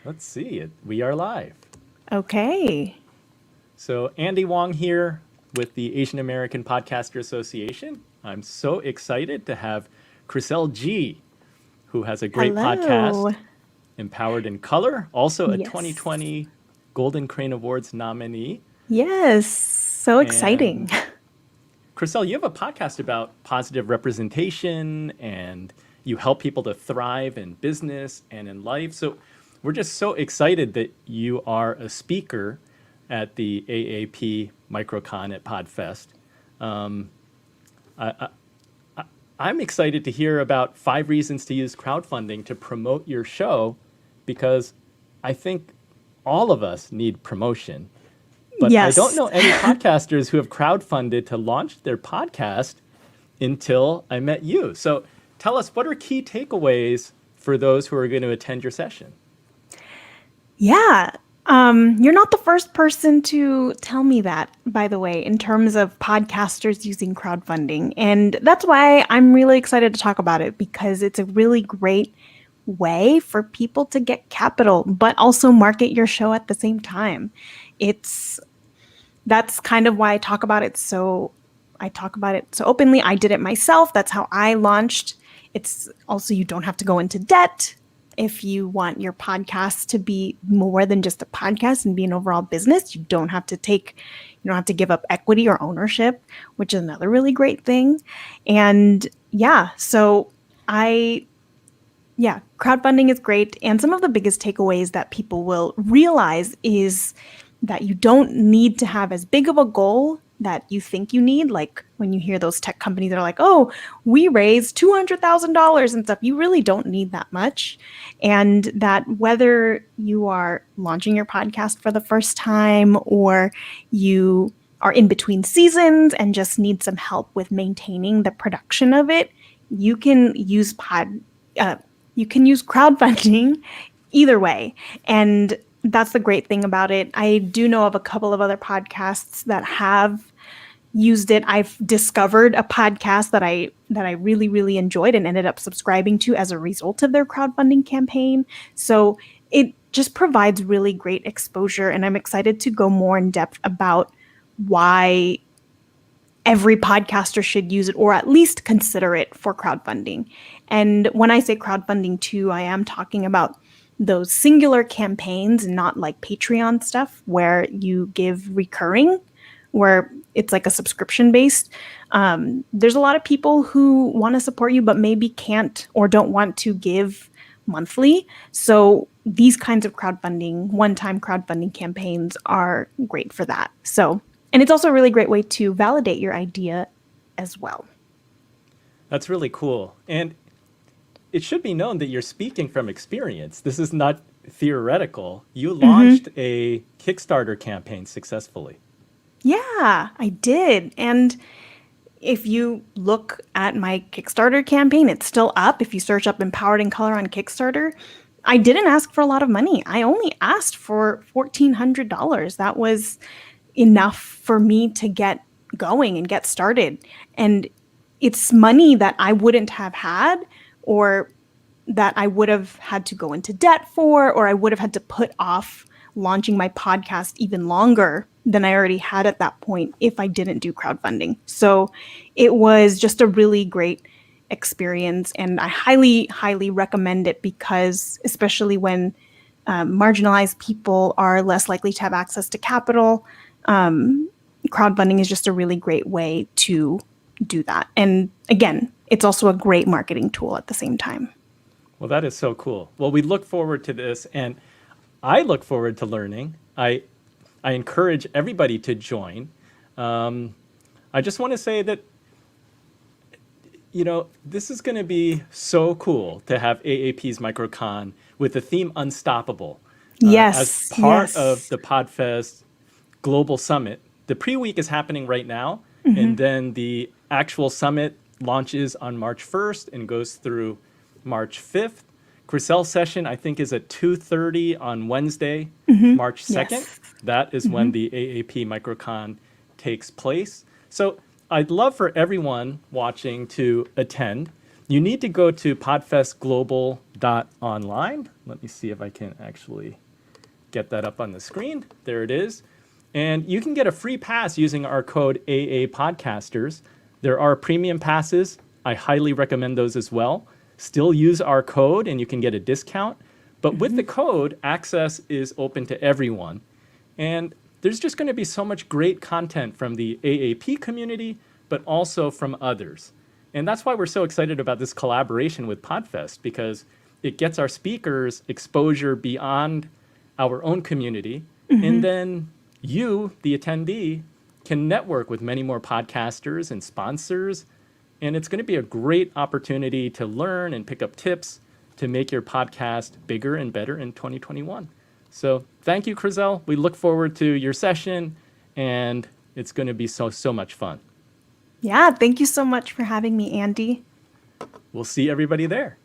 Let's see it. We are live. Okay. So Andy Wong here with the Asian American Podcaster Association. I'm so excited to have Kriselle G, who has a great Hello. podcast, Empowered in Color, also a Yes. 2020 Golden Crane Awards nominee. Yes. So exciting. And Kriselle, you have a podcast about positive representation and you help people to thrive in business and in life. So we're just so excited that you are a speaker at the AAP Microcon at Podfest. I'm excited to hear about 5 reasons to use crowdfunding to promote your show because I think all of us need promotion. But I don't Yes. know any podcasters who have crowdfunded to launch their podcast until I met you. So tell us, what are key takeaways for those who are going to attend your session? Yeah. You're not the first person to tell me that, by the way, in terms of podcasters using crowdfunding. And that's why I'm really excited to talk about it because it's a really great way for people to get capital, but also market your show at the same time. It's that's kind of why I talk about it so openly. I did it myself. That's how I launched. It's also you don't have to go into debt if you want your podcast to be more than just a podcast and be an overall business. You don't have to give up equity or ownership, which is another really great thing. And yeah, so I crowdfunding is great. And some of the biggest takeaways that people will realize is that you don't need to have as big of a goal that you think you need. Like when you hear those tech companies that are like, oh, we raised $200,000 and stuff, you really don't need that much. And that whether you are launching your podcast for the first time or you are in between seasons and just need some help with maintaining the production of it, you can use you can use crowdfunding either way. And that's the great thing about it. I do know of a couple of other podcasts that have used it. I've discovered a podcast that I really really enjoyed and ended up subscribing to as a result of their crowdfunding campaign. So it just provides really great exposure and I'm excited to go more in depth about why every podcaster should use it or at least consider it for crowdfunding. And when I say crowdfunding too, I am talking about those singular campaigns, not like Patreon stuff where you give recurring, where it's like a subscription based. There's a lot of people who want to support you, but maybe can't or don't want to give monthly. So these kinds of crowdfunding, one-time crowdfunding campaigns are great for that. So, and it's also a really great way to validate your idea as well. That's really cool. And it should be known that you're speaking from experience. This is not theoretical. You launched a Kickstarter campaign successfully. Yeah, I did. And if you look at my Kickstarter campaign, it's still up. If you search up Empowered in Color on Kickstarter, I didn't ask for a lot of money. I only asked for $1,400. That was enough for me to get going and get started. And it's money that I wouldn't have had or that I would have had to go into debt for, or I would have had to put off launching my podcast even longer than I already had at that point if I didn't do crowdfunding. So it was just a really great experience. And I highly, highly recommend it because, especially when marginalized people are less likely to have access to capital, crowdfunding is just a really great way to do that. And again, it's also a great marketing tool at the same time. Well, that is so cool. Well, we look forward to this, and I look forward to learning. I encourage everybody to join. I just want to say that, this is going to be so cool to have AAP's Microcon with the theme Unstoppable as Yes, part of yes. the Podfest Global Summit. The pre-week is happening right now, and then the actual summit launches on March 1st and goes through March 5th. Kriselle's session, I think, is at 2:30 on Wednesday, March 2nd. Yes. That is when the AAP Microcon takes place. So I'd love for everyone watching to attend. you need to go to podfestglobal.online. Let me see if I can actually get that up on the screen. There it is. And you can get a free pass using our code AA Podcasters. There are premium passes. I highly recommend those as well. Still use our code and you can get a discount. But with the code, access is open to everyone. And there's just going to be so much great content from the AAP community, but also from others. And that's why we're so excited about this collaboration with Podfest, because it gets our speakers exposure beyond our own community. And then you, the attendee, can network with many more podcasters and sponsors. And it's going to be a great opportunity to learn and pick up tips to make your podcast bigger and better in 2021. So thank you, Kriselle. We look forward to your session, and it's going to be so much fun. Yeah, thank you so much for having me, Andy. We'll see everybody there.